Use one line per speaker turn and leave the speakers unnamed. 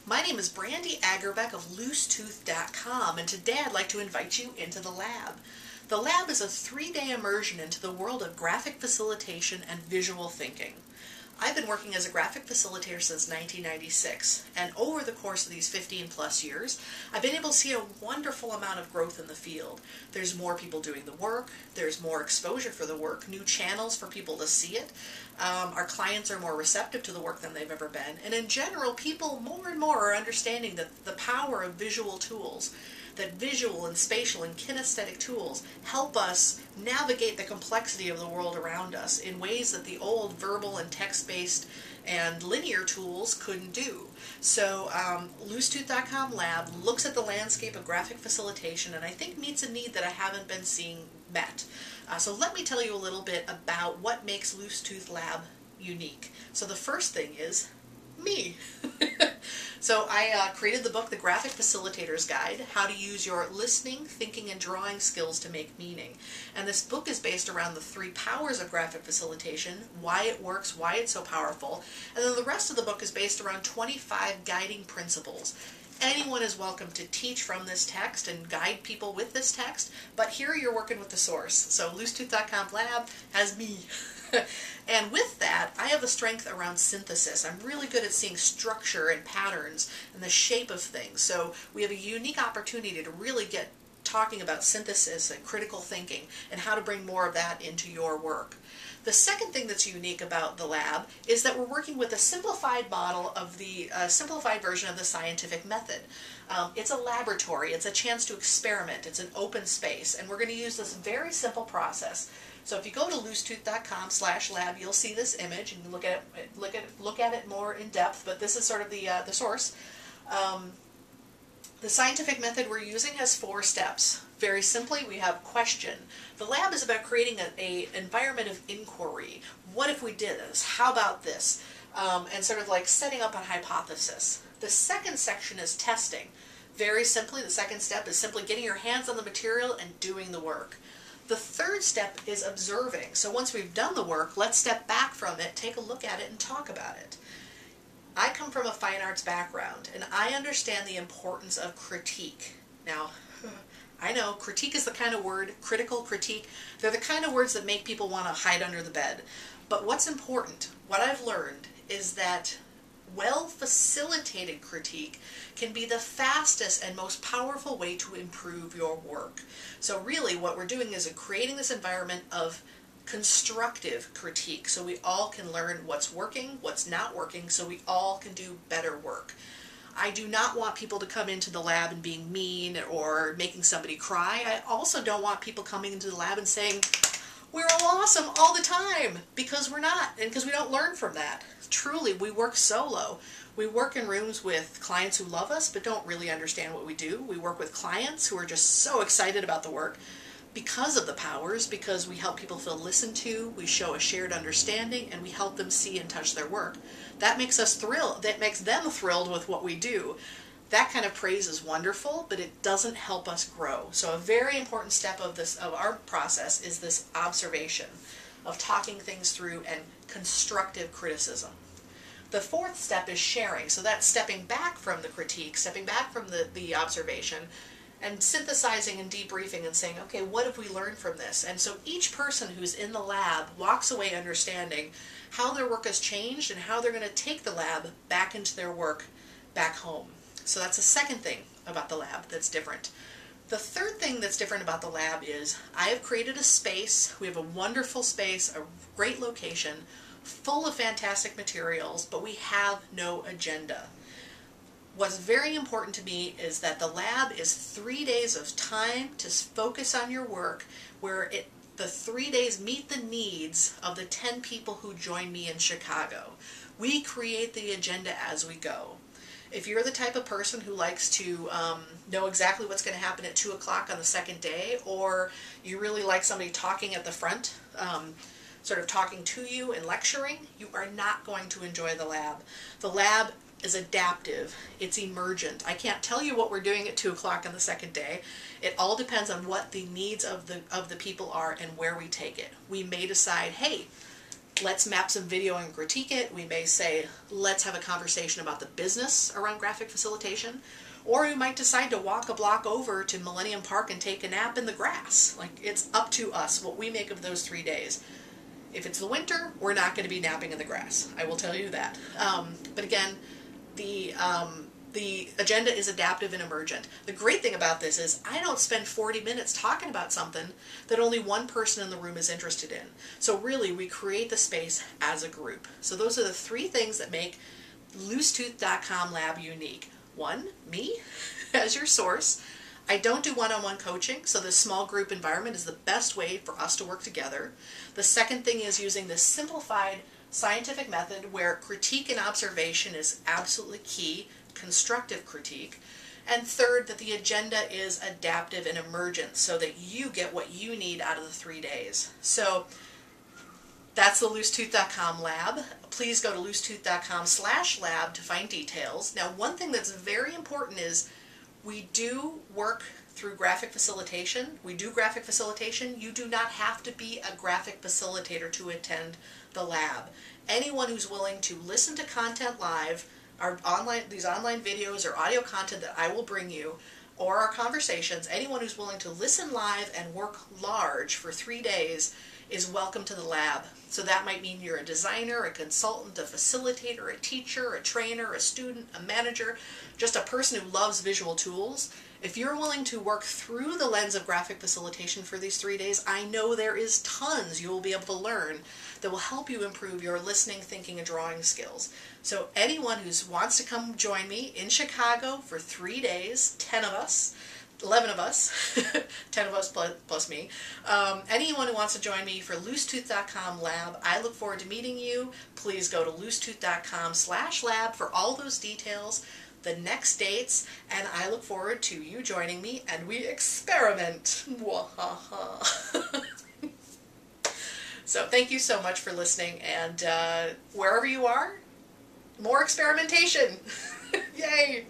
My name is Brandy Agerbeck of loosetooth.com, and today I'd like to invite you into the lab. The lab is a 3-day immersion into the world of graphic facilitation and visual thinking. I've been working as a graphic facilitator since 1996, and over the course of these 15 plus years, I've been able to see a wonderful amount of growth in the field. There's more people doing the work, there's more exposure for the work, new channels for people to see it. Our clients are more receptive to the work than they've ever been, and in general, people more and more are understanding that the power of visual tools, that visual and spatial and kinesthetic tools help us navigate the complexity of the world around us in ways that the old verbal and text-based and linear tools couldn't do. So loosetooth.com lab looks at the landscape of graphic facilitation and I think meets a need that I haven't been seeing met. So let me tell you a little bit about what makes Loosetooth Lab unique. So the first thing is me. So I created the book, The Graphic Facilitators Guide, How to Use Your Listening, Thinking, and Drawing Skills to Make Meaning. And this book is based around the 3 powers of graphic facilitation, why it works, why it's so powerful, and then the rest of the book is based around 25 guiding principles. Anyone is welcome to teach from this text and guide people with this text, but here you're working with the source. So loosetooth.com lab has me. And with that, I have a strength around synthesis. I'm really good at seeing structure and patterns and the shape of things. So we have a unique opportunity to really get talking about synthesis and critical thinking and how to bring more of that into your work. The second thing that's unique about the lab is that we're working with a simplified model of the simplified version of the scientific method. It's a laboratory, it's a chance to experiment, it's an open space, and we're going to use this very simple process. So if you go to loosetooth.com/lab, you'll see this image and look at it more in depth, but this is sort of the source. The scientific method we're using has 4 steps. Very simply, we have question. The lab is about creating an environment of inquiry. What if we did this? How about this? And sort of like setting up a hypothesis. The second section is testing. Very simply, the second step is simply getting your hands on the material and doing the work. The third step is observing. So once we've done the work, let's step back from it, take a look at it, and talk about it. I come from a fine arts background, and I understand the importance of critique. Now, I know critique is the kind of word, critical critique, they're the kind of words that make people want to hide under the bed. But what's important, what I've learned, is that well-facilitated critique can be the fastest and most powerful way to improve your work. So really what we're doing is creating this environment of constructive critique so we all can learn what's working, what's not working, so we all can do better work. I do not want people to come into the lab and being mean or making somebody cry. I also don't want people coming into the lab and saying, we're all awesome all the time, because we're not, and because we don't learn from that. Truly, we work solo. We work in rooms with clients who love us but don't really understand what we do. We work with clients who are just so excited about the work because of the powers, because we help people feel listened to, we show a shared understanding, and we help them see and touch their work. That makes us thrilled, that makes them thrilled with what we do. That kind of praise is wonderful, but it doesn't help us grow. So a very important step of our process is this observation of talking things through and constructive criticism. The fourth step is sharing. So that's stepping back from the critique, stepping back from the observation, and synthesizing and debriefing and saying, okay, what have we learned from this? And so each person who's in the lab walks away understanding how their work has changed and how they're going to take the lab back into their work back home. So that's the second thing about the lab that's different. The third thing that's different about the lab is I have created a space. We have a wonderful space, a great location, full of fantastic materials, but we have no agenda. What's very important to me is that the lab is 3 days of time to focus on your work, where the 3 days meet the needs of the 10 people who join me in Chicago. We create the agenda as we go. If you're the type of person who likes to know exactly what's going to happen at 2 o'clock on the second day, or you really like somebody talking at the front, sort of talking to you and lecturing, you are not going to enjoy the lab. The lab is adaptive, it's emergent. I can't tell you what we're doing at 2 o'clock on the second day. It all depends on what the needs of the people are and where we take it. We may decide, hey, let's map some video and critique it. We may say, let's have a conversation about the business around graphic facilitation. Or we might decide to walk a block over to Millennium Park and take a nap in the grass. Like, it's up to us what we make of those 3 days. If it's the winter, we're not going to be napping in the grass. I will tell you that. But again, the agenda is adaptive and emergent. The great thing about this is I don't spend 40 minutes talking about something that only one person in the room is interested in. So really, we create the space as a group. So those are the 3 things that make loosetooth.com Lab unique. 1, me as your source. I don't do one-on-one coaching, so this small group environment is the best way for us to work together. The second thing is using this simplified scientific method where critique and observation is absolutely key, constructive critique. And third, that the agenda is adaptive and emergent so that you get what you need out of the 3 days. So that's the loosetooth.com lab. Please go to loosetooth.com/lab to find details. Now, one thing that's very important is we do work through graphic facilitation. We do graphic facilitation. You do not have to be a graphic facilitator to attend the lab. Anyone who's willing to listen to content live, these online videos or audio content that I will bring you, or our conversations, anyone who's willing to listen live and work large for 3 days is welcome to the lab. So that might mean you're a designer, a consultant, a facilitator, a teacher, a trainer, a student, a manager, just a person who loves visual tools. If you're willing to work through the lens of graphic facilitation for these 3 days, I know there is tons you will be able to learn that will help you improve your listening, thinking, and drawing skills. So anyone who wants to come join me in Chicago for 3 days, 10 of us, 11 of us, 10 of us plus me, anyone who wants to join me for loosetooth.com lab, I look forward to meeting you. Please go to loosetooth.com/lab for all those details, the next dates, and I look forward to you joining me and we experiment. So thank you so much for listening, and wherever you are, more experimentation. Yay!